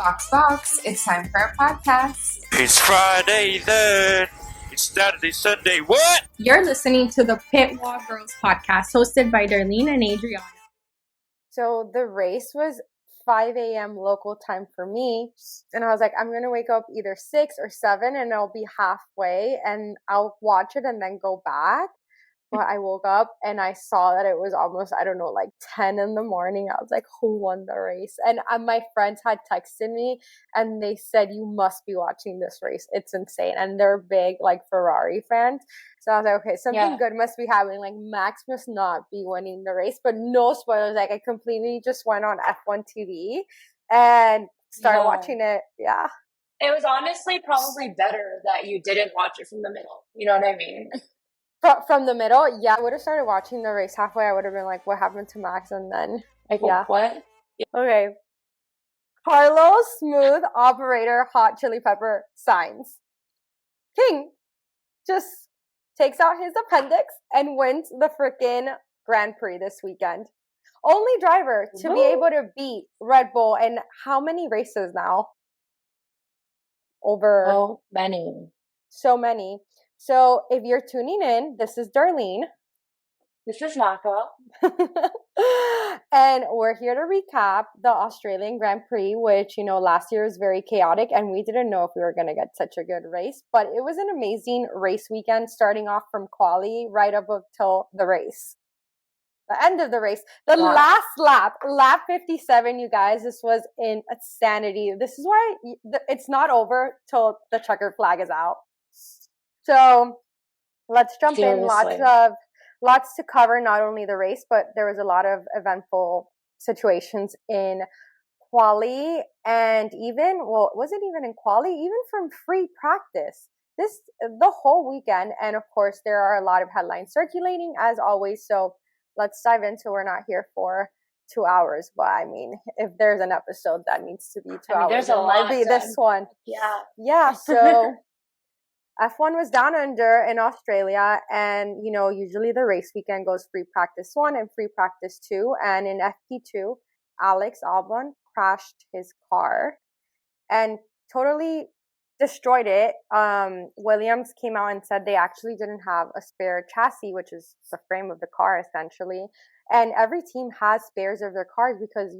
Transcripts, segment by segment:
Box. It's time for our podcast. It's Friday then. It's Saturday, Sunday. What? You're listening to the Pitwall Girls podcast, hosted by Darlene and Adriana. So the race was 5 a.m. local time for me. And I was like, I'm going to wake up either 6 or 7 and I'll be halfway and I'll watch it and then go back. But I woke up and I saw that it was almost, 10 in the morning. I was like, who won the race? And my friends had texted me and they said, you must be watching this race. It's insane. And they're big, Ferrari fans. So I was like, okay, something good must be happening. Max must not be winning the race. But no spoilers. I completely just went on F1 TV and started watching it. Yeah. It was honestly probably better that you didn't watch it from the middle. You know what I mean? From the middle, yeah, I would have started watching the race halfway. I would have been like, what happened to Max? And then, what? Okay. Carlos, smooth operator, hot chili pepper, signs. King just takes out his appendix and wins the freaking Grand Prix this weekend. Only driver to be able to beat Red Bull in how many races now? Over. So many. So many. So if you're tuning in, this is Darlene. This is Nako. And we're here to recap the Australian Grand Prix, which, last year was very chaotic and we didn't know if we were going to get such a good race. But it was an amazing race weekend, starting off from quali right up until the race. The end of the race. The last lap 57, you guys, this was insanity. This is why it's not over till the checkered flag is out. So let's jump in. Lots to cover, not only the race, but there was a lot of eventful situations in quali and was it even in quali? Even from free practice. The whole weekend. And of course, there are a lot of headlines circulating as always. So let's dive into, we're not here for 2 hours, but I mean, if there's an episode that needs to be 2 hours, it might be this one. Yeah. So F1 was down under in Australia, and usually the race weekend goes free practice 1 and free practice 2, and in FP2 Alex Albon crashed his car and totally destroyed it. Williams came out and said they actually didn't have a spare chassis, which is the frame of the car essentially, and every team has spares of their cars because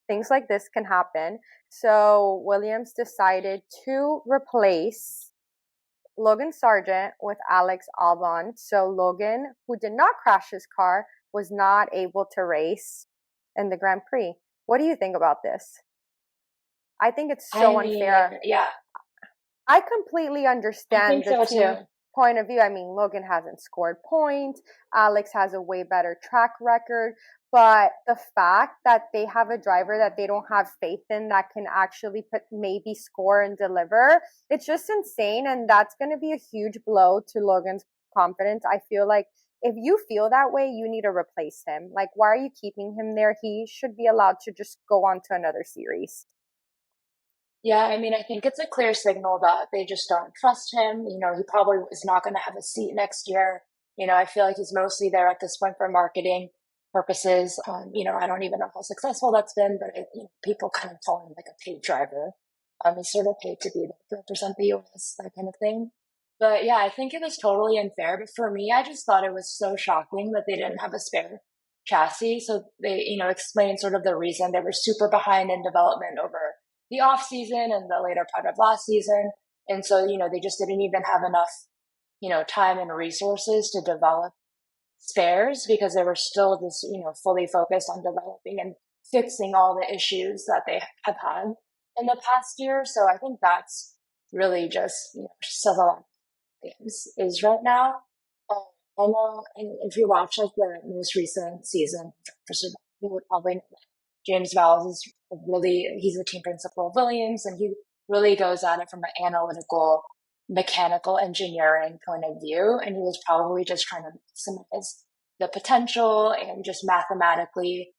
things like this can happen. So Williams decided to replace Logan Sargent with Alex Albon. So Logan, who did not crash his car, was not able to race in the Grand Prix. What do you think about this? I think it's so unfair. Yeah. I completely understand the team point of view. I mean, Logan hasn't scored points. Alex has a way better track record. But the fact that they have a driver that they don't have faith in that can actually maybe score and deliver, it's just insane. And that's going to be a huge blow to Logan's confidence. I feel like if you feel that way, you need to replace him. Why are you keeping him there? He should be allowed to just go on to another series. Yeah, I mean, I think it's a clear signal that they just don't trust him. He probably is not going to have a seat next year. I feel like he's mostly there at this point for marketing purposes. I don't even know how successful that's been, but people kind of call him like a paid driver. He's sort of paid to be there to represent the US, that kind of thing. But yeah, I think it was totally unfair. But for me, I just thought it was so shocking that they didn't have a spare chassis. So they, explained sort of the reason they were super behind in development over the off season and the later part of last season. And so, they just didn't even have enough, time and resources to develop spares because they were still just, fully focused on developing and fixing all the issues that they have had in the past year. So I think that's really just, says a lot of things is right now. I know, and if you watch the most recent season for Survivor, you would probably know that James Vowles is he's the team principal of Williams, and he really goes at it from an analytical, mechanical engineering point of view. And he was probably just trying to maximize the potential and just mathematically,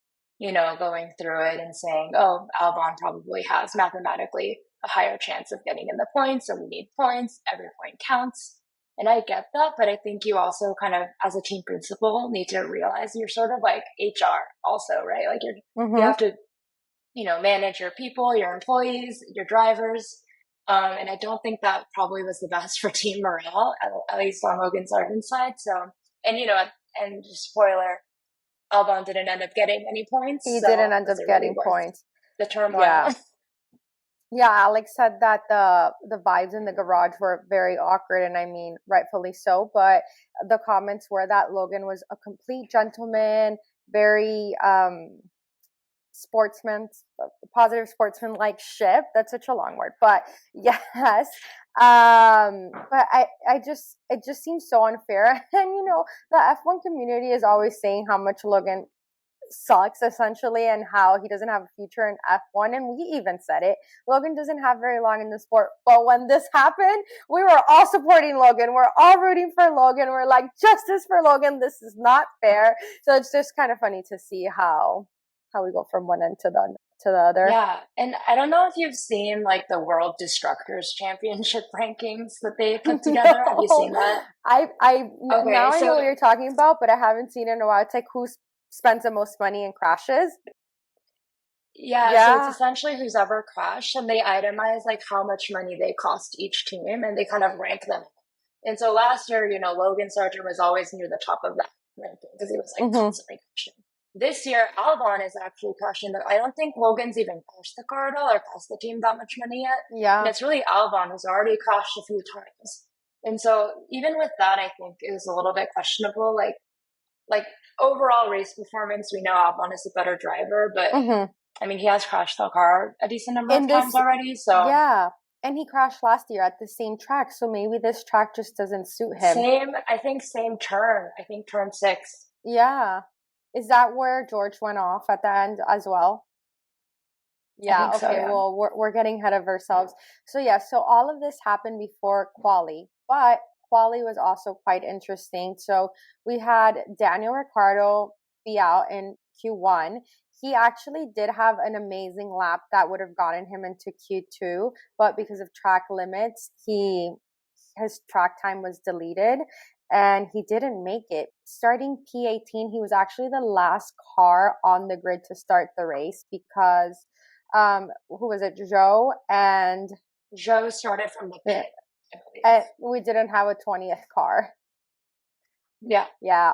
going through it and saying, oh, Albon probably has mathematically a higher chance of getting in the points. So we need points. Every point counts. And I get that, but I think you also kind of, as a team principal, need to realize you're sort of like HR also, right? You have to manage your people, your employees, your drivers. And I don't think that probably was the best for team morale, at least on Logan Sargent's side. So, and and just spoiler, Albon didn't end up getting any points. He So didn't end up was it really getting worth points. the turmoil? Yeah. Yeah, Alex said that the vibes in the garage were very awkward, and I mean, rightfully so. But the comments were that Logan was a complete gentleman, very sportsman, positive sportsman-like ship. That's such a long word, but yes. But it just seems so unfair, and the F1 community is always saying how much Logan sucks essentially and how he doesn't have a future in F1, and we even said it. Logan doesn't have very long in the sport, but when this happened, we were all supporting Logan. We're all rooting for Logan. We're like, justice for Logan. This is not fair. So it's just kind of funny to see how we go from one end to the other. Yeah, and I don't know if you've seen like the World Destructors Championship rankings that they put together. Have you seen that? I know what you're talking about, but I haven't seen it in a while. It's like who spends the most money in crashes. Yeah, so it's essentially who's ever crashed, and they itemize like how much money they cost each team, and they kind of rank them. And so last year, Logan Sargent was always near the top of that ranking because he was like constantly crashing. This year, Albon is actually crashing. I don't think Logan's even crashed the car at all or cost the team that much money yet. Yeah. And it's really Albon who's already crashed a few times. And so even with that, I think it was a little bit questionable. Like overall race performance, we know Albon is a better driver, but I mean, he has crashed the car a decent number of times already. So yeah. And he crashed last year at the same track. So maybe this track just doesn't suit him. Same turn. I think turn 6. Yeah. Is that where George went off at the end as well? Yeah. Okay. So, yeah. Well, we're getting ahead of ourselves. So so all of this happened before quali, but quali was also quite interesting. So we had Daniel Ricciardo be out in Q1. He actually did have an amazing lap that would have gotten him into Q2, but because of track limits, his track time was deleted and he didn't make it. Starting P18, he was actually the last car on the grid to start the race because who was it? Joe started from the pit. And we didn't have a 20th car. Yeah. Yeah.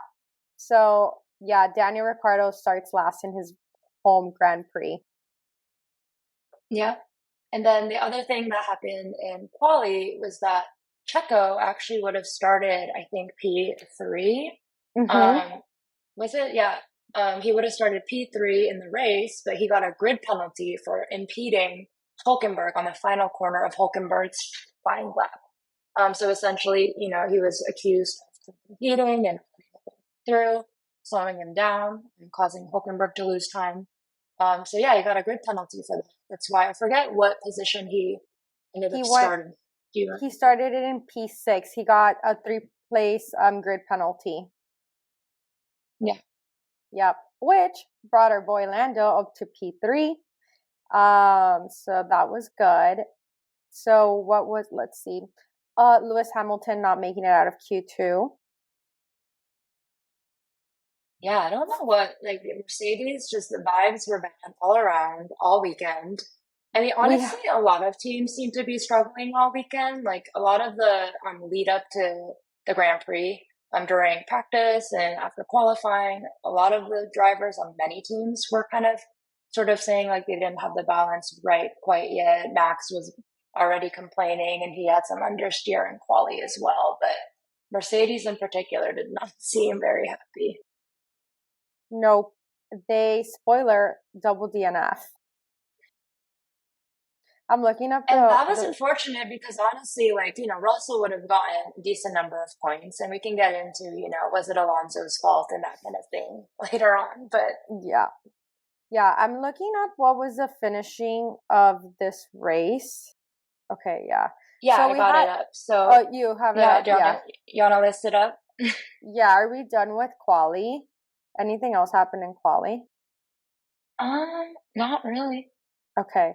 So, Daniel Ricciardo starts last in his home Grand Prix. Yeah. And then the other thing that happened in quali was that Checo actually would have started, I think, P3. Was it? Yeah. He would have started P3 in the race, but he got a grid penalty for impeding Hulkenberg on the final corner of Hulkenberg's final lap. So essentially, he was accused of impeding and through, slowing him down and causing Hulkenberg to lose time. He got a grid penalty for that. That's why I forget what position he ended up starting. He started it in P6. He got a 3-place grid penalty. Yeah. Yep. Which brought our boy Lando up to P3. So that was good. So let's see. Lewis Hamilton not making it out of Q2. Yeah, I don't know what, like Mercedes, just the vibes were bad all around, all weekend. I mean, honestly, a lot of teams seem to be struggling all weekend. Like a lot of the lead up to the Grand Prix, during practice and after qualifying, a lot of the drivers on many teams were kind of sort of saying like they didn't have the balance right quite yet. Max was already complaining and he had some understeer in quali as well, but Mercedes in particular did not seem very happy. Nope. They, spoiler, double DNF. I'm looking up and that was unfortunate because honestly, like, Russell would have gotten a decent number of points and we can get into, was it Alonso's fault and that kind of thing later on, but yeah, I'm looking up what was the finishing of this race. Okay, yeah. Yeah, so I got it up. So you have it up. You want to list it up? Yeah, are we done with quali? Anything else happened in quali? Not really. Okay.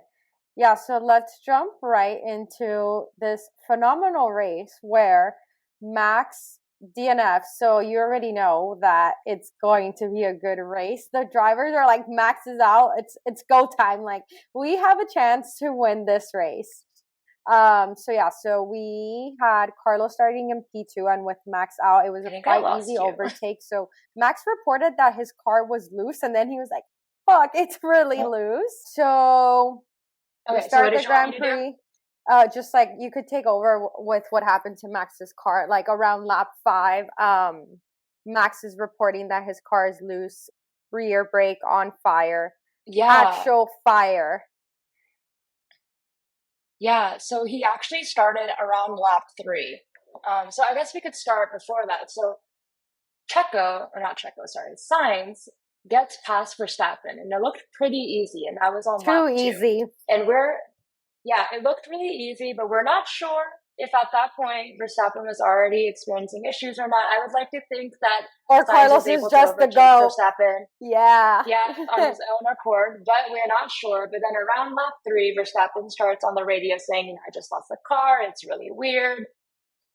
Yeah, so let's jump right into this phenomenal race where Max DNF, so you already know that it's going to be a good race. The drivers are like, Max is out. It's go time. Like, we have a chance to win this race. So we had Carlos starting in P2, and with Max out, it was a quite easy overtake. So Max reported that his car was loose, and then he was like, fuck, it's really loose. So we started the Grand Prix. Just like you could take over with what happened to Max's car. Like around lap 5, Max is reporting that his car is loose, rear brake on fire. Yeah. Actual fire. Yeah, so he actually started around lap 3. So I guess we could start before that. So Sainz gets past Verstappen, and it looked pretty easy, and that was on lap 2. Too easy. And it looked really easy, but we're not sure if at that point Verstappen was already experiencing issues or not. I would like to think that or Carlos is just the go. Verstappen. Yeah, on his own accord, but we're not sure. But then around lap 3, Verstappen starts on the radio saying, I just lost the car. It's really weird.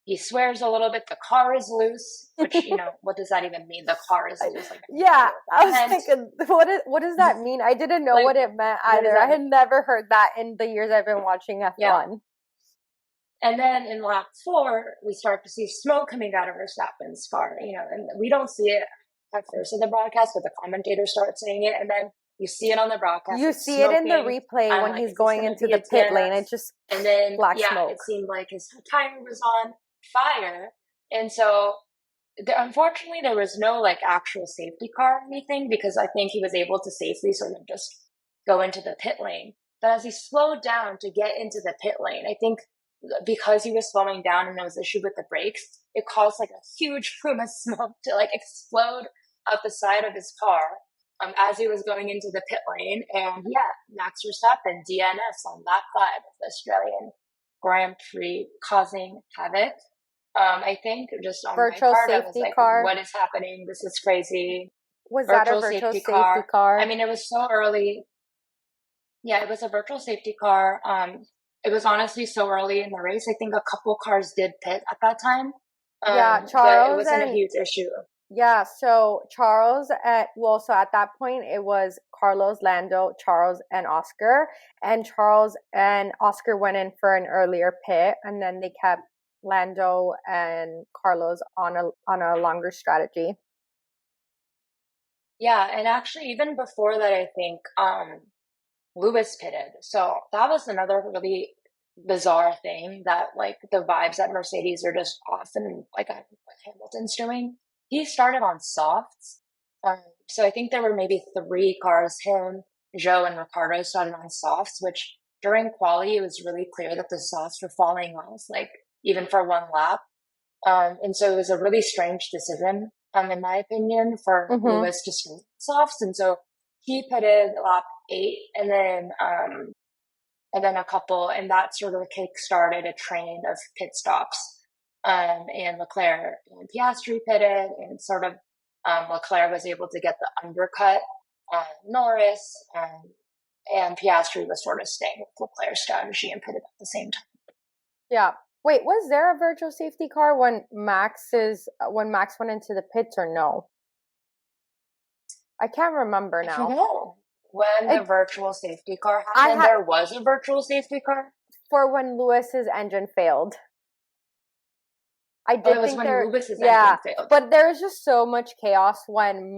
He swears a little bit. The car is loose, which, what does that even mean? The car is loose. Like, yeah, I was thinking, what does that mean? I didn't know what it meant either. I had never heard that in the years I've been watching F1. Yeah. And then in lap 4, we start to see smoke coming out of Verstappen's car, and we don't see it at first in the broadcast, but the commentators start saying it, and then you see it on the broadcast. You see it in the replay when he's going into the pit lane. It just black smoke. It seemed like his tire was on fire, and so unfortunately there was no actual safety car or anything, because I think he was able to safely sort of just go into the pit lane. But as he slowed down to get into the pit lane, I think because he was slowing down and there was an issue with the brakes, it caused a huge plume of smoke to explode out the side of his car as he was going into the pit lane. And Max Verstappen DNFs on lap 5 of the Australian Grand Prix, causing havoc. I think just on virtual my part, safety I was car. What is happening? This is crazy. Was that a virtual safety car? I mean, it was so early. Yeah, it was a virtual safety car. It was honestly so early in the race. I think a couple cars did pit at that time. Charles. But it wasn't a huge issue. Yeah, so Charles so at that point it was Carlos, Lando, Charles, and Oscar. And Charles and Oscar went in for an earlier pit, and then they kept Lando and Carlos on a longer strategy. Yeah, and actually even before that, I think Lewis pitted. So that was another really bizarre thing, that the vibes at Mercedes are just off, and what Hamilton's doing. He started on softs. So I think there were maybe 3 cars, him, Joe, and Ricardo started on softs, which during quali, it was really clear that the softs were falling off, even for one lap. And so it was a really strange decision, in my opinion, for Lewis to start softs. And so he pitted lap 8, and then a couple, and that sort of kick-started a train of pit stops. And Leclerc and Piastri pitted, and sort of Leclerc was able to get the undercut on Norris, and Piastri was sort of staying with Leclerc's strategy and pitted at the same time. Yeah. Wait, was there a virtual safety car when Max went into the pits, or no? I can't remember now. I know. When the virtual safety car happened, there was a virtual safety car? For when Lewis's engine failed. I did think Lewis's engine failed. But there was just so much chaos when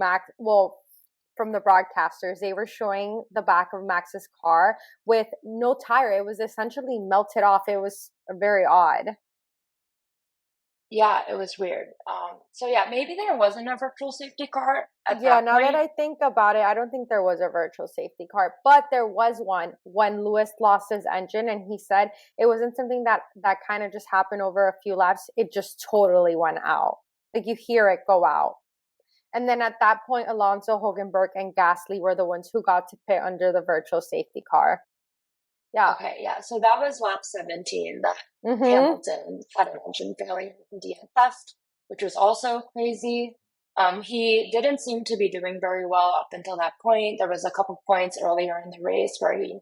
from the broadcasters, they were showing the back of Max's car with no tire. It was essentially melted off. It was very odd. Yeah, it was weird. So maybe there wasn't a virtual safety car at that point. Now that I think about it, I don't think there was a virtual safety car, but there was one when Lewis lost his engine, and he said it wasn't something that kind of just happened over a few laps. It just totally went out. You hear it go out. And then at that point, Alonso, Hülkenberg, and Gasly were the ones who got to pit under the virtual safety car. Yeah. Okay, yeah. So that was lap 17 that Hamilton had an engine failure in DNF, which was also crazy. He didn't seem to be doing very well up until that point. There was a couple points earlier in the race where he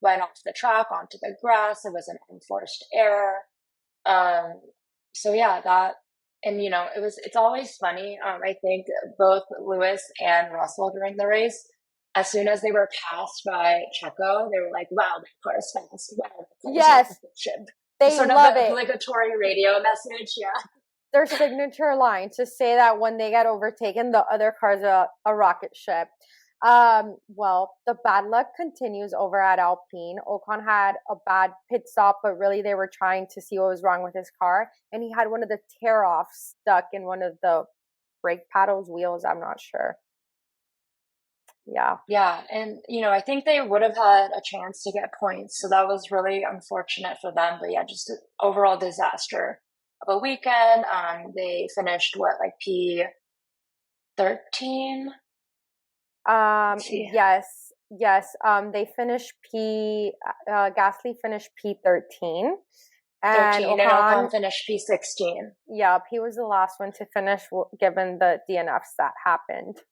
went off the track onto the grass. It was an unforced error. That And it's always funny. I think both Lewis and Russell during the race, as soon as they were passed by Checo, they were like, "Wow, that car is fast! Wow, that car is Yes, a ship." they Sort of love the it. obligatory radio message. Yeah. Their signature line to say that when they get overtaken, the other car's a rocket ship. Well, the bad luck continues over at Alpine. Ocon had a bad pit stop, but really they were trying to see what was wrong with his car, and he had one of the tear-offs stuck in one of the brake paddles, wheels, I'm not sure. Yeah. Yeah, and I think they would have had a chance to get points, so that was really unfortunate for them. But yeah, just an overall disaster of a weekend. They finished like P13. Yes. They finished Gasly finished P13, and 13, and Ocon Ocon finished P16. Yep, he was the last one to finish given the DNFs that happened.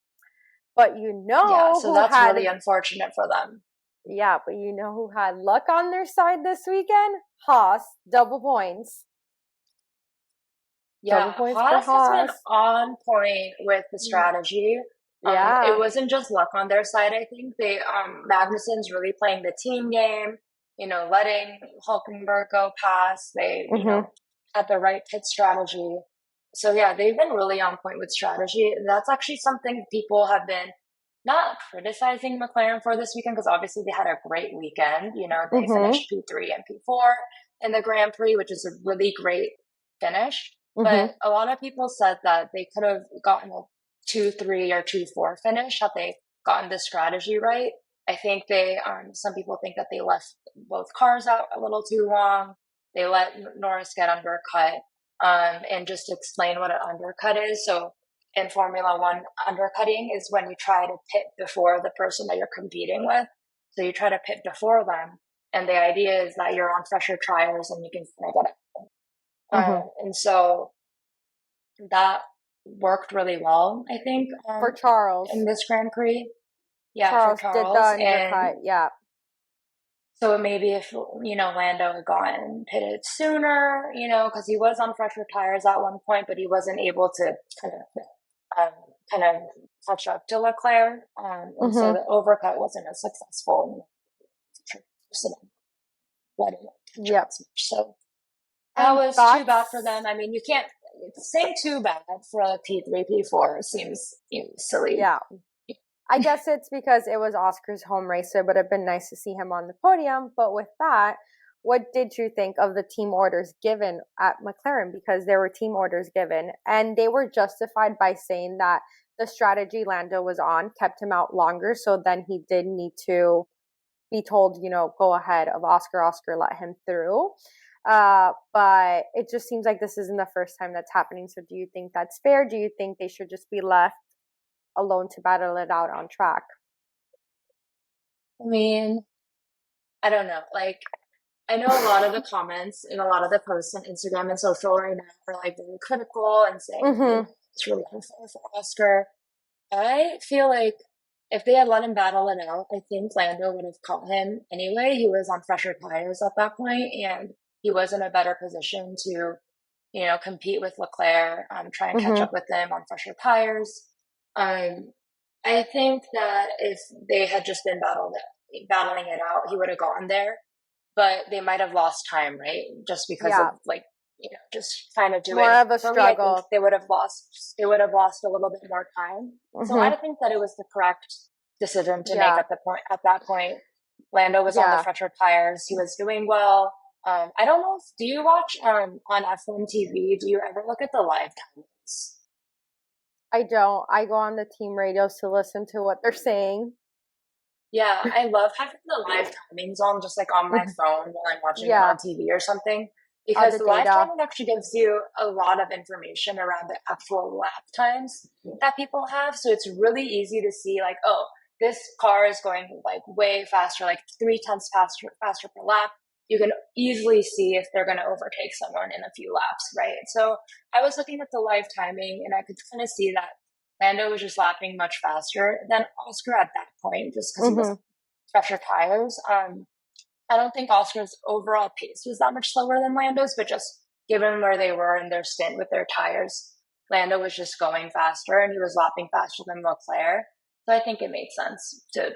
But Yeah, so that's really unfortunate for them. Yeah, but who had luck on their side this weekend? Haas, double points. Yeah, Haas has been on point with the strategy. Yeah. It wasn't just luck on their side, I think. They Magnussen's really playing the team game, letting Hulkenberg go past. They, had the right pit strategy. So yeah, they've been really on point with strategy. That's actually something people have been not criticizing McLaren for this weekend, because obviously they had a great weekend. They finished P3 and P4 in the Grand Prix, which is a really great finish. But a lot of people said that they could have gotten a 2-3 or 2-4 finish had they gotten the strategy right. I think some people think that they left both cars out a little too long. They let Norris get undercut. And just to explain what an undercut is. So in Formula One, undercutting is when you try to pit before the person that you're competing with. So you try to pit before them. And the idea is that you're on fresher tires and you can kind of get it. And so that worked really well, I think. For Charles. In this Grand Prix. Yeah, Charles for Charles. Did the undercut, yeah. So maybe if, Lando had gotten pitted sooner, because he was on fresher tires at one point, but he wasn't able to kind of touch up to Leclerc. And so the overcut wasn't as successful. Yep. So that was too bad for them. I mean, you can't say too bad for a P3, P4. It seems silly. Yeah. I guess it's because it was Oscar's home race, so it would have been nice to see him on the podium. But with that, what did you think of the team orders given at McLaren? Because there were team orders given, and they were justified by saying that the strategy Lando was on kept him out longer. So then he did need to be told, go ahead of Oscar. Oscar let him through. But it just seems like this isn't the first time that's happening. So do you think that's fair? Do you think they should just be left alone to battle it out on track? I mean, I don't know. Like, I know a lot of the comments and a lot of the posts on Instagram and social right now are like very critical and saying it's really unfair for Oscar. I feel like if they had let him battle it out, I think Lando would have caught him anyway. He was on fresher tires at that point, and he was in a better position to, compete with Leclerc, try and catch up with them on fresher tires. I think that if they had just been battling it out, he would have gone there, but they might have lost time, right? Just because of just trying to do more it. Of a struggle. I think they would have lost a little bit more time. So I think that it was the correct decision to make at that point. Lando was on the fresher tires. He was doing well. I don't know. Do you watch on F1 TV? Do you ever look at the live times? I don't. I go on the team radios to listen to what they're saying. Yeah, I love having the live timings on, just like on my phone while I'm watching it on TV or something. Because the live timing actually gives you a lot of information around the actual lap times that people have. So it's really easy to see, like, oh, this car is going like way faster, like 0.3 faster per lap. You can easily see if they're going to overtake someone in a few laps, right? So I was looking at the live timing, and I could kind of see that Lando was just lapping much faster than Oscar at that point, just because he was fresher tires. I don't think Oscar's overall pace was that much slower than Lando's, but just given where they were in their stint with their tires, Lando was just going faster and he was lapping faster than Leclerc. So I think it made sense to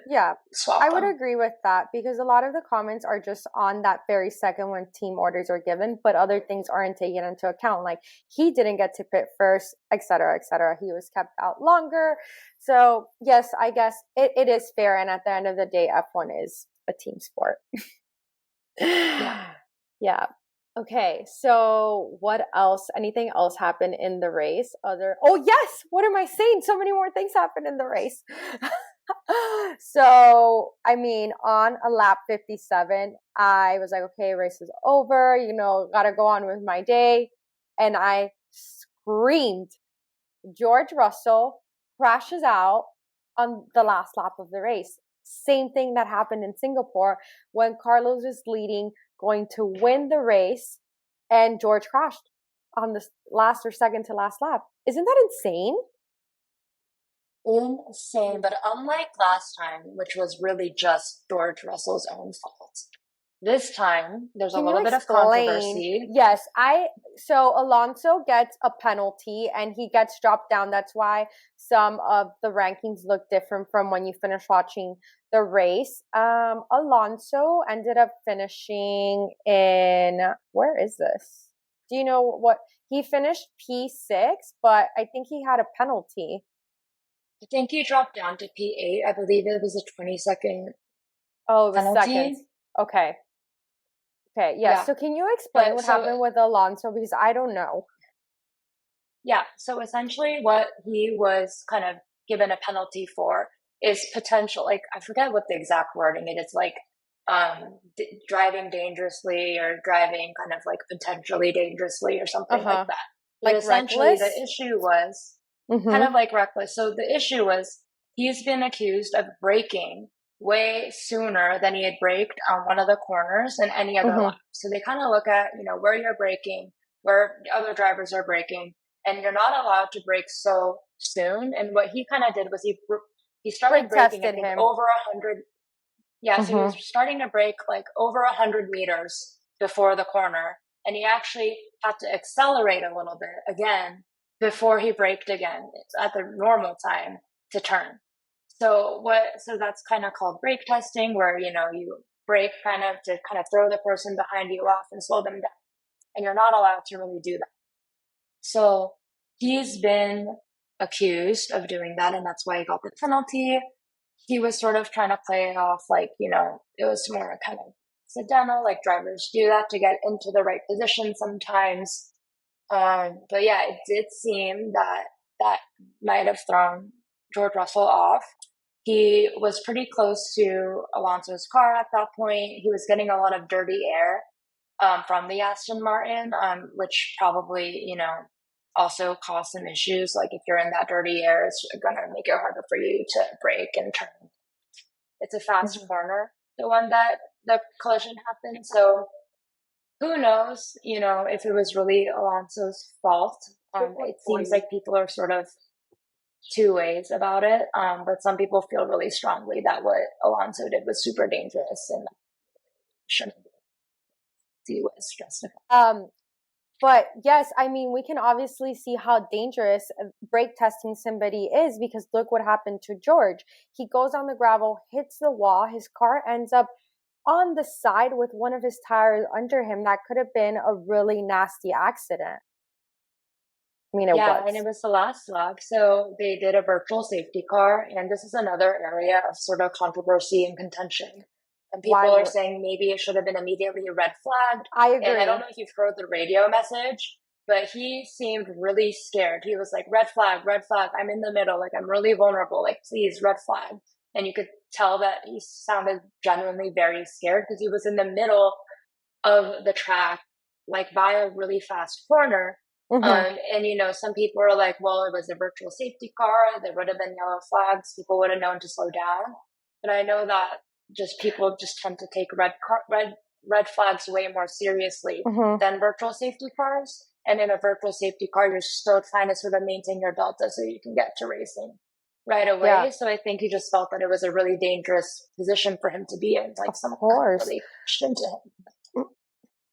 swap I would them. agree with that because a lot of the comments are just on that very second when team orders are given, but other things aren't taken into account. Like he didn't get to pit first, etc., etc. He was kept out longer. So yes, I guess it is fair. And at the end of the day, F1 is a team sport. Yeah. Okay, so what else? Anything else happened in the race? Oh yes, what am I saying? So many more things happened in the race. So, I mean, on a lap 57, I was like, okay, race is over, gotta go on with my day. And I screamed. George Russell crashes out on the last lap of the race. Same thing that happened in Singapore when Carlos is leading, going to win the race, and George crashed on the last or second to last lap. Isn't that insane? Insane, but unlike last time, which was really just George Russell's own fault, this time there's a little bit of controversy. Yes, so Alonso gets a penalty and he gets dropped down. That's why some of the rankings look different from when you finish watching the race. Alonso ended up finishing in, where is this? Do you know what? He finished P6, but I think he had a penalty. I think he dropped down to P8. I believe it was a 20-second Oh, it was penalty. seconds. Okay. Yeah. So can you explain what happened with Alonso? Because I don't know. Yeah. So essentially what he was kind of given a penalty for is potential, like, I forget what the exact wording it is, like driving dangerously or driving kind of like potentially dangerously or something like that. But like essentially reckless? the issue was kind of like reckless. So the issue was he's been accused of braking way sooner than he had braked on one of the corners than any other lap. So they kind of look at, where you're braking, where other drivers are braking, and you're not allowed to brake so soon. And what he kind of did was he started braking, I think, over 100. Yeah, so he was starting to brake like over 100 meters before the corner, and he actually had to accelerate a little bit again before he braked again at the normal time to turn. So that's kind of called brake testing, where, you brake kind of to kind of throw the person behind you off and slow them down. And you're not allowed to really do that. So he's been accused of doing that, and that's why he got the penalty. He was sort of trying to play it off like, it was more kind of accidental, like drivers do that to get into the right position sometimes. But yeah, it did seem that might have thrown George Russell off. He was pretty close to Alonso's car at that point. He was getting a lot of dirty air from the Aston Martin, which probably, also caused some issues. Like if you're in that dirty air, it's going to make it harder for you to brake and turn. It's a fast corner, the one that the collision happened. So who knows, if it was really Alonso's fault. It seems like people are sort of two ways about it. But some people feel really strongly that what Alonso did was super dangerous and shouldn't be justified. But yes, I mean, we can obviously see how dangerous brake testing somebody is, because look what happened to George. He goes on the gravel, hits the wall, his car ends up on the side with one of his tires under him. That could have been a really nasty accident. I mean, it was. And it was the last lap. So they did a virtual safety car, and this is another area of sort of controversy and contention. And people are saying maybe it should have been immediately red flagged. I agree. And I don't know if you've heard the radio message, but he seemed really scared. He was like, red flag, I'm in the middle. Like, I'm really vulnerable. Like, please, red flag. And you could tell that he sounded genuinely very scared because he was in the middle of the track, like by a really fast corner. And, some people are like, well, it was a virtual safety car. There would have been yellow flags. People would have known to slow down. But I know that people tend to take red flags way more seriously than virtual safety cars. And in a virtual safety car, you're still trying to sort of maintain your delta so you can get to racing right away. Yeah. So I think he just felt that it was a really dangerous position for him to be in. Like, someone really pushed into him.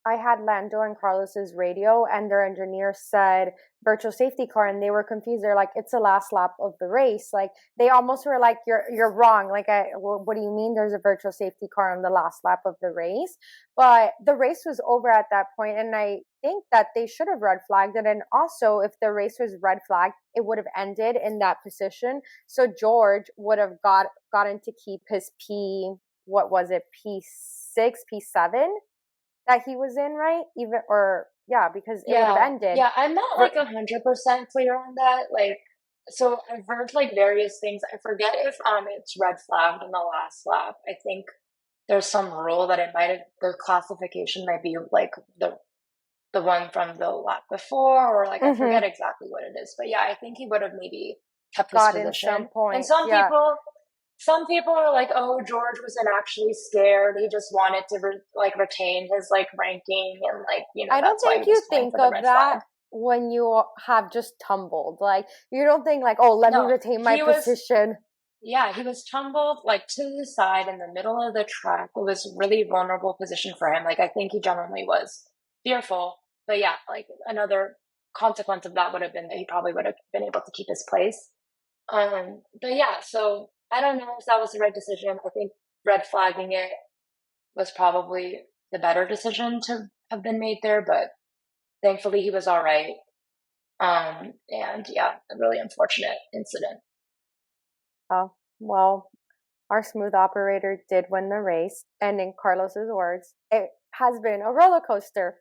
I had Lando and Carlos's radio, and their engineer said virtual safety car, and they were confused. They're like, "It's the last lap of the race." Like they almost were like, "You're wrong." Like, what do you mean? There's a virtual safety car on the last lap of the race? But the race was over at that point, and I think that they should have red flagged it. And also, if the race was red flagged, it would have ended in that position. So George would have gotten to keep his what was it, P6, P7 that he was in, right? Even or yeah, because it would have ended. Yeah, I'm not like 100% clear on that. Like, so I've heard like various things. I forget if it's red flagged in the last lap. I think there's some rule that it might have the classification might be like the one from the lap before, or like I forget exactly what it is. But yeah, I think he would have maybe kept his position. Some point. And some people are like, "Oh, George wasn't actually scared. He just wanted to retain his like ranking and like I don't think you think of that when you have just tumbled. Like you don't think like, "Oh, let me retain my position." Yeah, he was tumbled like to the side in the middle of the track. It was a really vulnerable position for him. Like I think he genuinely was fearful. But yeah, like another consequence of that would have been that he probably would have been able to keep his place. But yeah, so I don't know if that was the right decision. I think red flagging it was probably the better decision to have been made there, but thankfully he was all right. And yeah, a really unfortunate incident. Oh, well, our smooth operator did win the race, and in Carlos's words, it has been a roller coaster.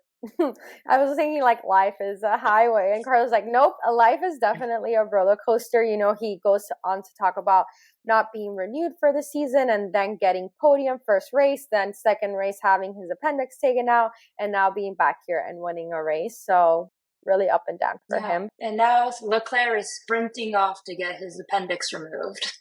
I was thinking like life is a highway, and Carlos like, nope, life is definitely a roller coaster. You know, he goes on to talk about not being renewed for the season, and then getting podium first race, then second race having his appendix taken out, and now being back here and winning a race. So really up and down for him. And now Leclerc is sprinting off to get his appendix removed.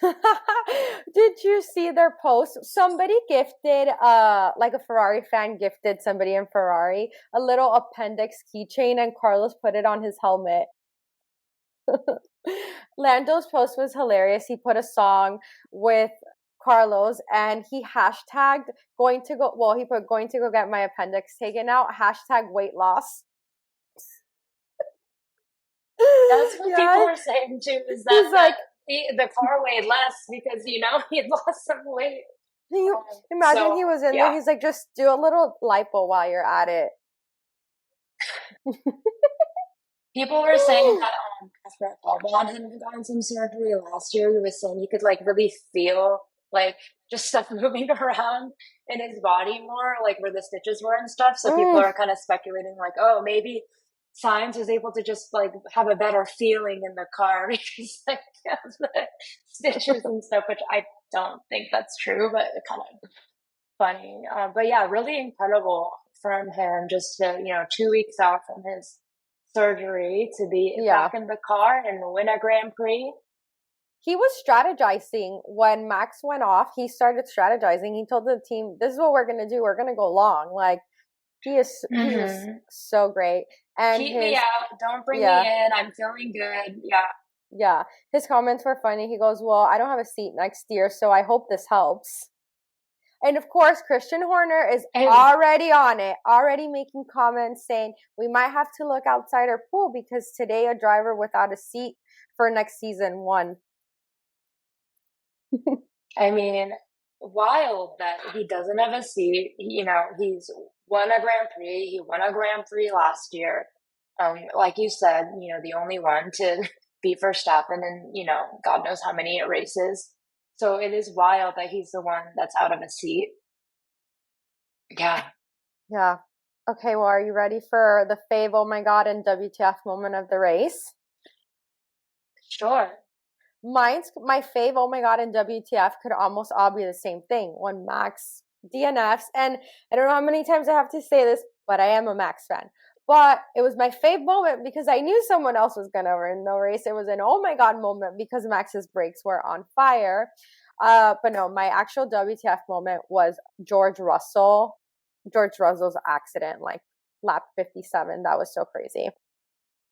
Did you see their post? Somebody gifted like a Ferrari fan gifted somebody in Ferrari a little appendix keychain, and Carlos put it on his helmet. Lando's post was hilarious. He put a song with Carlos and he hashtagged he put going to go get my appendix taken out, hashtag weight loss. That's what people are saying too, is that like the car weighed less because, you know, he had lost some weight. Imagine he was in there, he's like, just do a little lipo while you're at it. People were saying that after Albon had gotten some surgery last year, he was saying he could like really feel like just stuff moving around in his body more, like where the stitches were and stuff. So people are kind of speculating like, oh, maybe Sainz was able to just like have a better feeling in the car because like of the stitches and stuff, which I don't think that's true, but kind of funny. But yeah, really incredible from him just to, 2 weeks out from his surgery to be back in the car and win a Grand Prix. He was strategizing when Max went off. He started strategizing. He told the team, "This is what we're gonna do. We're gonna go long." Like he was so great. And keep me out. Don't bring me in. I'm feeling good. Yeah. His comments were funny. He goes, "Well, I don't have a seat next year, so I hope this helps." And of course, Christian Horner is already on it, already making comments saying we might have to look outside our pool because today a driver without a seat for next season won. I mean, wild that he doesn't have a seat. He's won a Grand Prix. He won a Grand Prix last year. Like you said, the only one to beat Verstappen in, God knows how many races. So it is wild that he's the one that's out of a seat. Yeah. Yeah. Okay, well, are you ready for the fave, oh my God, and WTF moment of the race? Sure. My fave, oh my God, and WTF could almost all be the same thing. When Max DNFs, and I don't know how many times I have to say this, but I am a Max fan. But it was my fave moment because I knew someone else was going to win the race. It was an oh my God moment because Max's brakes were on fire. But no, my actual WTF moment was George Russell's accident, like lap 57. That was so crazy.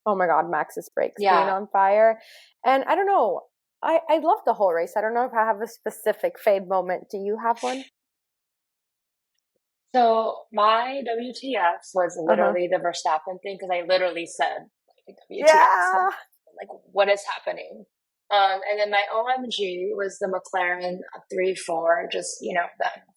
Oh my God, Max's brakes being on fire. And I don't know. I loved the whole race. I don't know if I have a specific fave moment. Do you have one? So my WTF was Uh-huh. literally the Verstappen thing because I literally said like WTF. Yeah. Like what is happening? And then my OMG was the McLaren 3-4. Just them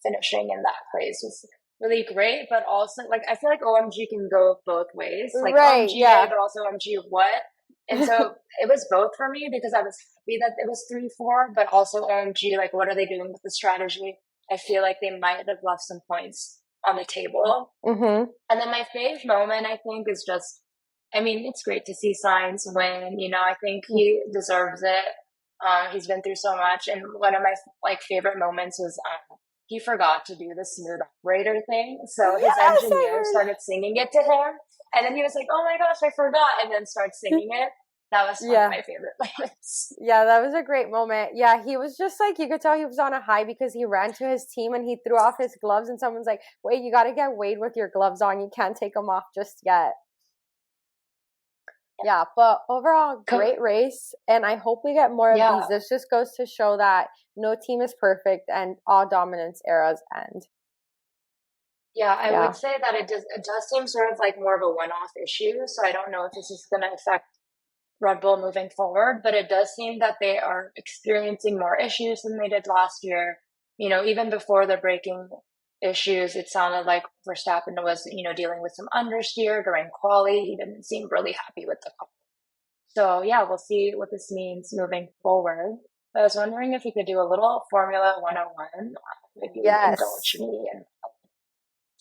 finishing in that place was really great, but also like I feel like OMG can go both ways. Like Right. OMG yay, Yeah. but also OMG what? And so it was both for me because I was happy that it was 3-4, but also OMG, like what are they doing with the strategy? I feel like they might have left some points on the table. Mm-hmm. And then my fave moment, I think, is just, I mean, it's great to see Signs win. I think he deserves it. He's been through so much. And one of my favorite moments was he forgot to do the smooth operator thing. So his Yes, I engineer heard. started singing it to him. And then he was like, oh my gosh, I forgot. And then started singing it. That was one of Yeah. my favorite moments. Yeah, that was a great moment. Yeah, he was just like, you could tell he was on a high because he ran to his team and he threw off his gloves, and someone's like, wait, you got to get weighed with your gloves on. You can't take them off just yet. Yeah, but overall, great race. And I hope we get more of Yeah. these. This just goes to show that no team is perfect and all dominance eras end. Yeah, I Yeah. would say that it does seem sort of like more of a one-off issue. So I don't know if this is going to affect Red Bull moving forward, but it does seem that they are experiencing more issues than they did last year. Even before the braking issues, it sounded like Verstappen was, dealing with some understeer during quali. He didn't seem really happy with the car. So yeah, we'll see what this means moving forward. I was wondering if you could do a little Formula 101, if you would Yes. indulge me in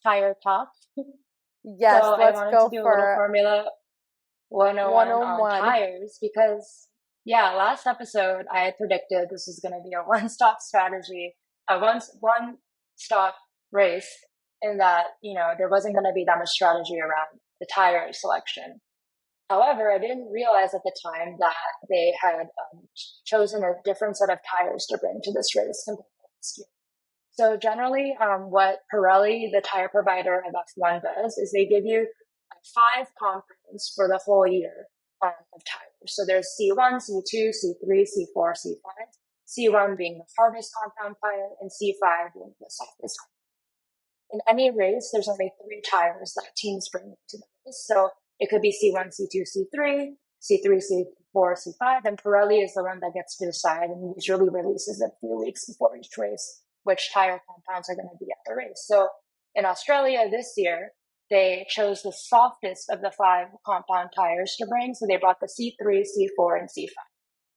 tire talk. Yes, So I let's wanted to go do a little for Formula 101 on 101. tires because, yeah, last episode I had predicted this was going to be a one-stop strategy, a one-stop race, in that, there wasn't going to be that much strategy around the tire selection. However, I didn't realize at the time that they had chosen a different set of tires to bring to this race compared to last year. So generally, what Pirelli, the tire provider of F1, does is they give you 5 compounds for the whole year of tires. So there's C1, C2, C3, C4, C5. C1 being the hardest compound tire, and C5 being the softest. In any race, there's only 3 tires that teams bring to the race. So it could be C1, C2, C3, C3, C4, C5, and Pirelli is the one that gets to decide and usually releases it a few weeks before each race which tire compounds are going to be at the race. So in Australia this year, they chose the softest of the 5 compound tires to bring. So they brought the C3, C4, and C5.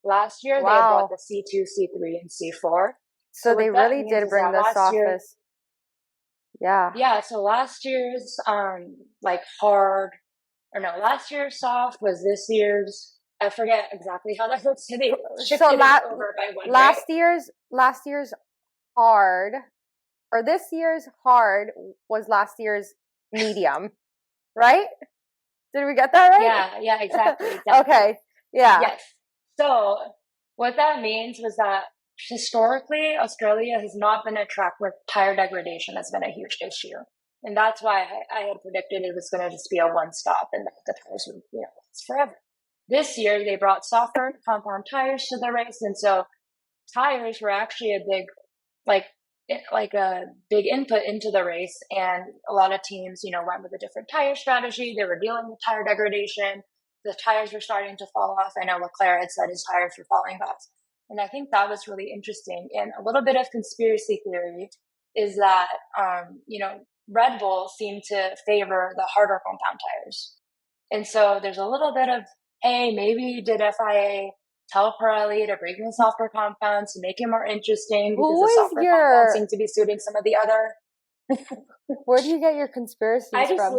Last year, they brought the C2, C3, and C4. So they really did bring the softest. Yeah. Yeah. So last year's last year's soft was this year's. I forget exactly how that works. So they shifted it over by 1, last year's hard, or this year's hard was last year's medium, right? Did we get that right? Yeah, exactly. Okay. Yeah. Yes. So what that means was that historically, Australia has not been a track where tire degradation has been a huge issue. And that's why I had predicted it was going to just be a one-stop and that the tires would, last forever. This year, they brought softer compound tires to the race. And so tires were actually a big, a big input into the race. And a lot of teams, went with a different tire strategy. They were dealing with tire degradation. The tires were starting to fall off. I know Leclerc had said his tires were falling off. And I think that was really interesting. And a little bit of conspiracy theory is that, Red Bull seemed to favor the harder compound tires. And so there's a little bit of, hey, maybe did FIA tell Pirelli to bring in softer compounds to make it more interesting because the softer compounds seem to be suiting some of the other. Where do you get your conspiracies from? I just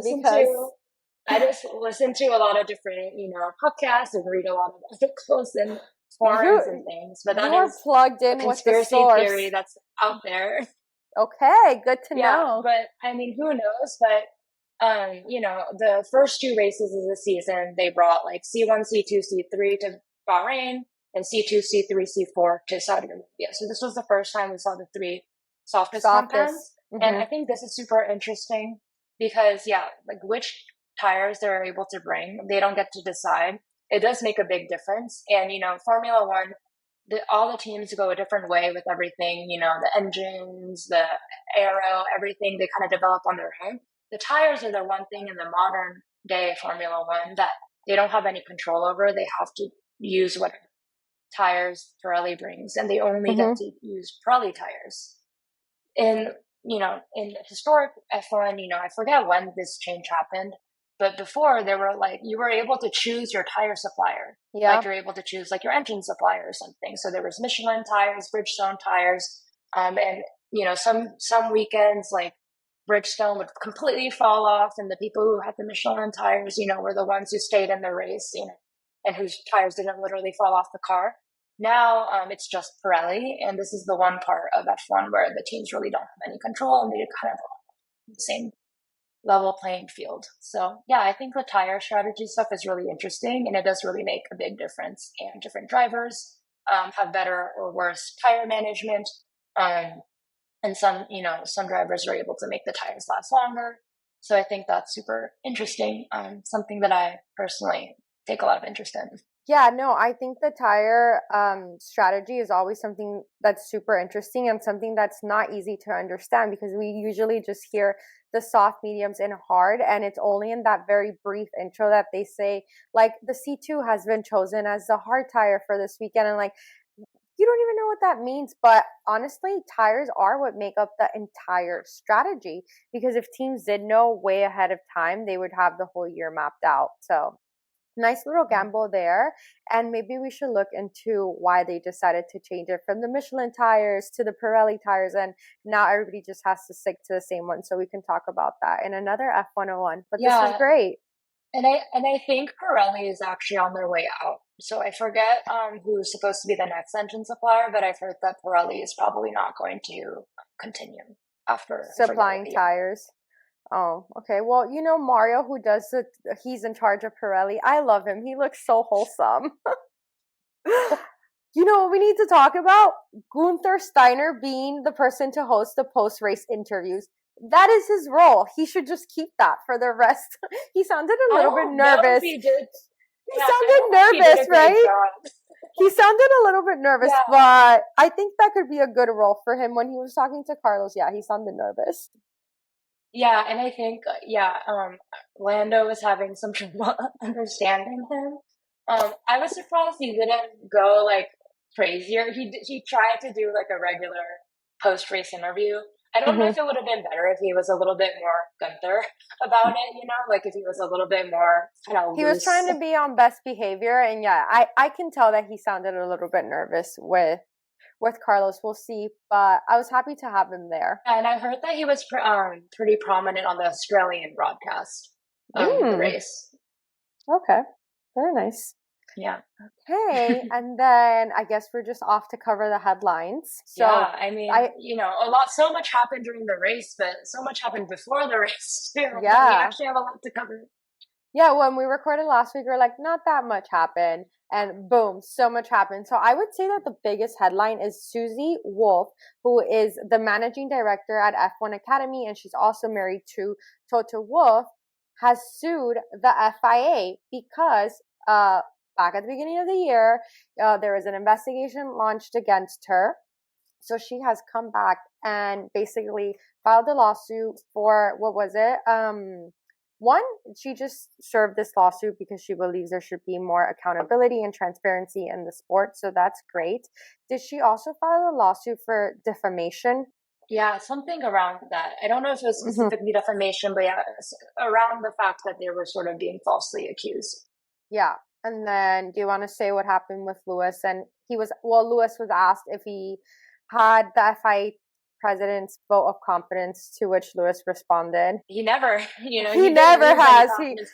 listen to a lot of different, podcasts and read a lot of articles and forums and things. But that is plugged in a conspiracy theory that's out there. Okay, good to know. But I mean, who knows? But the first 2 races of the season, they brought like C1, C2, C3 to Bahrain and C2, C3, C4 to Saudi Arabia. So this was the first time we saw the 3 softest compounds. Mm-hmm. And I think this is super interesting because, which tires they're able to bring, they don't get to decide. It does make a big difference. And, Formula 1, all the teams go a different way with everything, the engines, the aero, everything they kind of develop on their own. The tires are the one thing in the modern day Formula One that they don't have any control over. They have to use what tires Pirelli brings, and they only get to use Pirelli tires. In historic F1, I forget when this change happened, but before there were you were able to choose your tire supplier. Yeah. Like you're able to choose your engine supplier or something. So there was Michelin tires, Bridgestone tires, and some weekends Bridgestone would completely fall off, and the people who had the Michelin tires, were the ones who stayed in the race, and whose tires didn't literally fall off the car. Now it's just Pirelli, and this is the one part of F1 where the teams really don't have any control, and they're kind of on the same level playing field. So yeah, I think the tire strategy stuff is really interesting, and it does really make a big difference. And different drivers have better or worse tire management, and some drivers are able to make the tires last longer. So I think that's super interesting. Something that I personally take a lot of interest in. Yeah, no, I think the tire strategy is always something that's super interesting and something that's not easy to understand, because we usually just hear the soft, mediums, and hard, and it's only in that very brief intro that they say, the C2 has been chosen as the hard tire for this weekend, and you don't even know what that means. But honestly, tires are what make up the entire strategy, because if teams did know way ahead of time, they would have the whole year mapped out. So nice little gamble there. And maybe we should look into why they decided to change it from the Michelin tires to the Pirelli tires, and now everybody just has to stick to the same one. So we can talk about that in another F101. But this is great. And I think Pirelli is actually on their way out. So I forget who's supposed to be the next engine supplier, but I've heard that Pirelli is probably not going to continue after supplying tires. Oh, okay. Well, Mario, who does he's in charge of Pirelli. I love him. He looks so wholesome. You know what we need to talk about? Gunther Steiner being the person to host the post-race interviews. That is his role. He should just keep that for the rest. He sounded a little bit nervous. He did. He sounded nervous, right? He sounded a little bit nervous, but I think that could be a good role for him. When he was talking to Carlos, he sounded nervous. Yeah, and I think, Lando was having some trouble understanding him. I was surprised he didn't go, crazier. He tried to do, a regular post-race interview. I don't know if it would have been better if he was a little bit more Gunther about it, if he was a little bit more kind of loose. He was trying to be on best behavior, and I can tell that he sounded a little bit nervous with Carlos. We'll see, but I was happy to have him there. And I heard that he was pretty prominent on the Australian broadcast of the race. Okay, very nice. Yeah. Okay, and then I guess we're just off to cover the headlines. So, yeah, I mean, so much happened during the race, but so much happened before the race too. Yeah, we actually have a lot to cover. Yeah, when we recorded last week, we were not that much happened. And boom, so much happened. So I would say that the biggest headline is Susie Wolf, who is the managing director at F1 Academy, and she's also married to Toto Wolff, has sued the FIA because back at the beginning of the year, there was an investigation launched against her. So she has come back and basically filed a lawsuit for, what was it? One, she just served this lawsuit because she believes there should be more accountability and transparency in the sport. So that's great. Did she also file a lawsuit for defamation? Yeah, something around that. I don't know if it was specifically defamation, but around the fact that they were sort of being falsely accused. Yeah. And then do you want to say what happened with Lewis? And Lewis was asked if he had the FIA president's vote of confidence, to which Lewis responded, he never, he never has.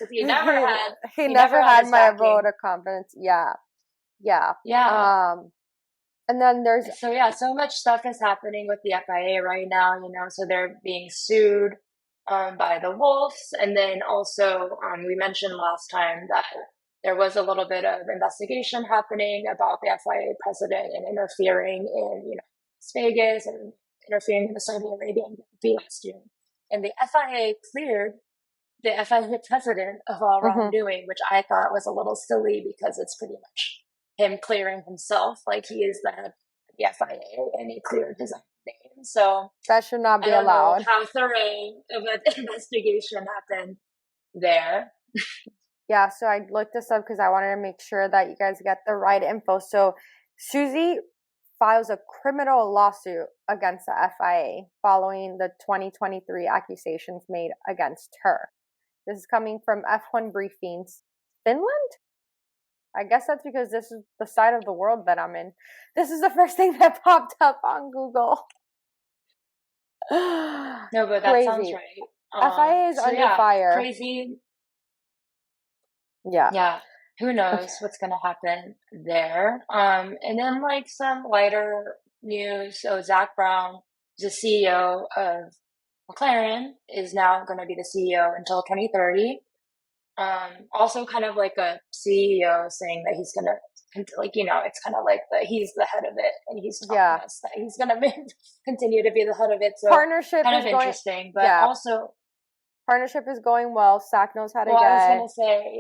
He never had. He never had my vote of confidence. Yeah. And then there's so much stuff is happening with the FIA right now. So they're being sued by the Wolves, and then also we mentioned last time that there was a little bit of investigation happening about the FIA president and interfering in Las Vegas and interfering in the Saudi Arabian last year. And the FIA cleared the FIA president of all wrongdoing, which I thought was a little silly because it's pretty much him clearing himself, like he is the head of the FIA and he cleared his own name. So That should not I be don't know allowed. how thorough of an investigation happened there. Yeah, so I looked this up because I wanted to make sure that you guys get the right info. So Susie files a criminal lawsuit against the FIA following the 2023 accusations made against her. This is coming from F1 Briefings, Finland? I guess that's because this is the side of the world that I'm in. This is the first thing that popped up on Google. No, but that Crazy. sounds right. FIA is So under yeah, fire. crazy. Yeah. Yeah, who Okay. knows what's gonna happen there? And then like some lighter news. So Zach Brown, the CEO of McLaren, is now going to be the CEO until 2030. Also kind of like a CEO saying that he's gonna like, you know, it's kind of like he's the head of it and he's telling us that he's gonna continue to be the head of it. So Partnership kind is of going, interesting, but also partnership is going well. Zach knows how to well, I was get, gonna say,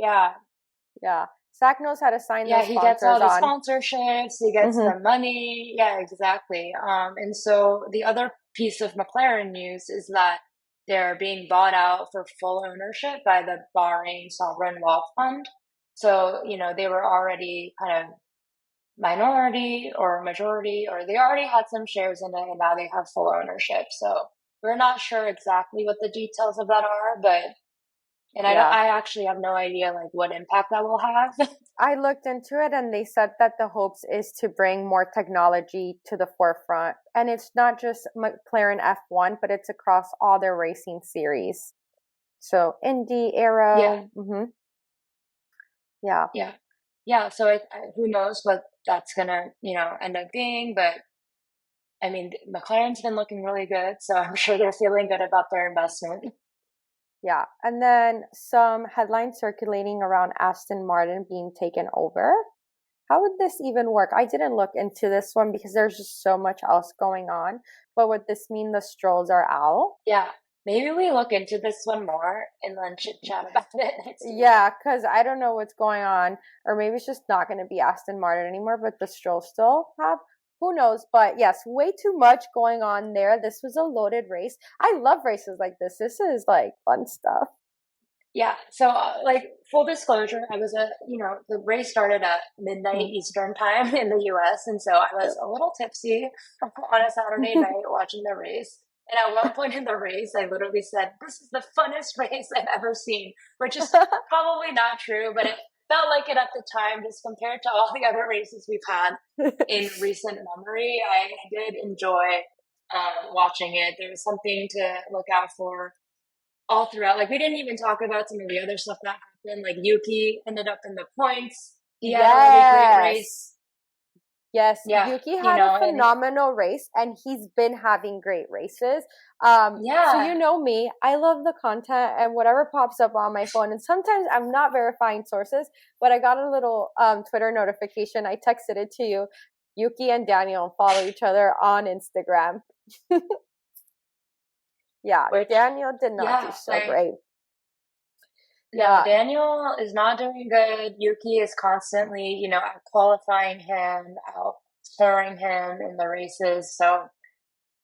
yeah. Zach knows how to sign Yeah, those he gets all sponsors the on. sponsorships, he gets the money. Yeah, exactly. And so the other piece of McLaren news is that they're being bought out for full ownership by the Bahrain Sovereign Wealth Fund. So, you know, they were already kind of minority or majority, or they already had some shares in it and now they have full ownership. So we're not sure exactly what the details of that are, but I actually have no idea like what impact that will have. I looked into it and they said that the hopes is to bring more technology to the forefront. And it's not just McLaren F1, but it's across all their racing series. So Indy, Aero. Yeah. Mm-hmm. Yeah. Yeah. Yeah. So who knows what that's going to, you know, end up being. But I mean, McLaren's been looking really good. So I'm sure they're feeling good about their investment. Yeah. And then some headlines circulating around Aston Martin being taken over. How would this even work? I didn't look into this one because there's just so much else going on. But would this mean the Strolls are out? Yeah. Maybe we look into this one more and then chit chat about it next week. Yeah, because I don't know what's going on. Or maybe it's just not going to be Aston Martin anymore, but the Strolls still have. Who knows? But yes, way too much going on there. This was a loaded race. I love races like this. This is like fun stuff. Yeah. So, like, full disclosure, the race started at midnight Eastern time in the US. And so I was a little tipsy on a Saturday night watching the race. And at one point in the race, I literally said, "This is the funnest race I've ever seen," which is probably not true, but it felt like it at the time, just compared to all the other races we've had in recent memory. I did enjoy watching it. There was something to look out for all throughout. Like, we didn't even talk about some of the other stuff that happened. Like, Yuki ended up in the points. He had a really great race. Yes, Yeah, Yuki had a phenomenal race, and he's been having great races. So you know me, I love the content and whatever pops up on my phone. And sometimes I'm not verifying sources, but I got a little Twitter notification. I texted it to you. Yuki and Daniel follow each other on Instagram. Yeah, Daniel did not do so great. No, Daniel is not doing good. Yuki is constantly, you know, out qualifying him, out scoring him in the races. So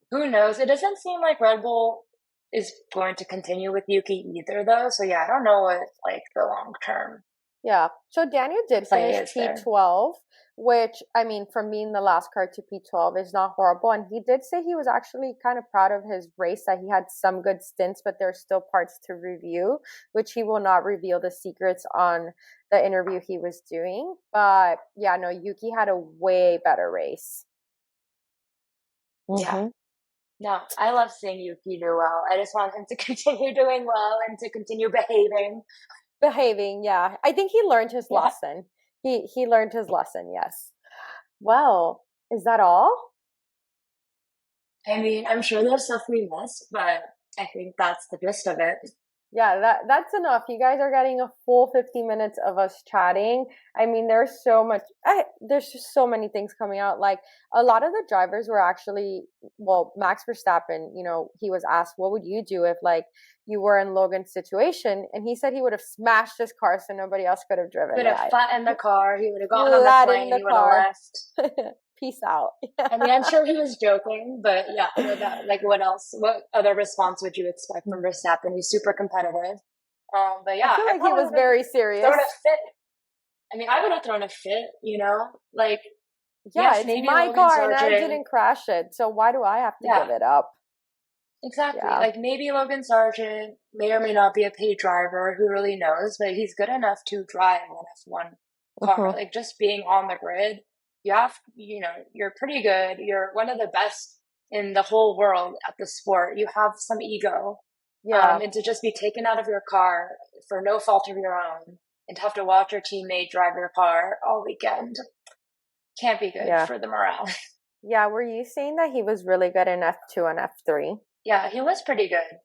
who knows? It doesn't seem like Red Bull is going to continue with Yuki either, though. So yeah, I don't know what like the long term. Yeah. So Daniel did finish P12, which, I mean, from being the last car to P12 is not horrible. And he did say he was actually kind of proud of his race, that he had some good stints, but there's still parts to review, which he will not reveal the secrets on the interview he was doing. But yeah, no, Yuki had a way better race. Yeah. No, I love seeing Yuki do well. I just want him to continue doing well and to continue behaving. Yeah. I think he learned his lesson. He learned his lesson, yes. Well, is that all? I mean, I'm sure there's stuff we missed, but I think that's the gist of it. Yeah, that's enough. You guys are getting a full 50 minutes of us chatting. I mean, there's just so many things coming out. Like a lot of the drivers were actually, well, Max Verstappen, he was asked, what would you do if like you were in Logan's situation? And he said he would have smashed his car so nobody else could have He driven would it. have flattened the car. He would have gotten on the Flattened plane. the He would have car. left. Peace out. I mean, I'm sure he was joking, but yeah, like what else? What other response would you expect from Verstappen? He's super competitive. But I yeah, feel like he probably was would have very serious. thrown a fit. I mean, I would have thrown a fit, like, Yeah, yes, it's maybe my Logan car and I Sargent. didn't crash it. So why do I have to Yeah, give it up? exactly. Yeah. Like maybe Logan Sargent may or may not be a paid driver, who really knows, but he's good enough to drive an F1 car. Mhm. Like just being on the grid, you're pretty good. You're one of the best in the whole world at the sport. You have some ego. Yeah. And to just be taken out of your car for no fault of your own and to have to watch your teammate drive your car all weekend can't be good Yeah. for the morale. Yeah, were you saying that he was really good in F2 and F3? Yeah, he was pretty good.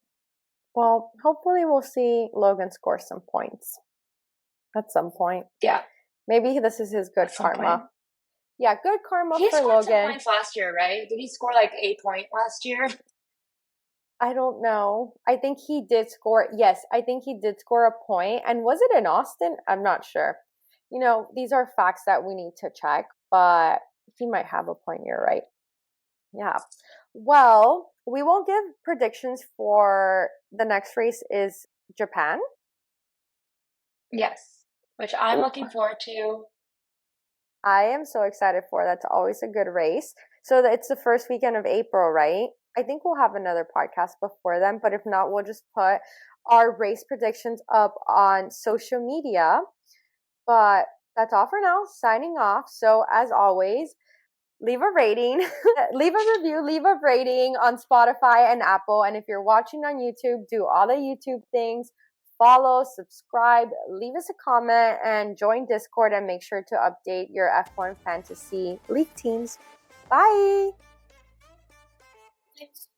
Well, hopefully we'll see Logan score some points at some point. Yeah, Maybe this is his good at some karma. point. Yeah, good karma He for scored some Logan. points last year, right? Did he score like 8 point last year? I don't know. I think he did score. Yes, I think he did score a point. And was it in Austin? I'm not sure. These are facts that we need to check, but he might have a point. You're right. Yeah. Well, we won't give predictions for the next race is Japan. Yes, which I'm looking forward to. I am so excited for. That's always a good race. So it's the first weekend of April, right? I think we'll have another podcast before then, but if not, we'll just put our race predictions up on social media. But that's all for now. Signing off. So as always, leave a rating, leave a review, leave a rating on Spotify and Apple. And if you're watching on YouTube, do all the YouTube things. Follow, subscribe, leave us a comment, and join Discord and make sure to update your F1 Fantasy League teams. Bye! Thanks.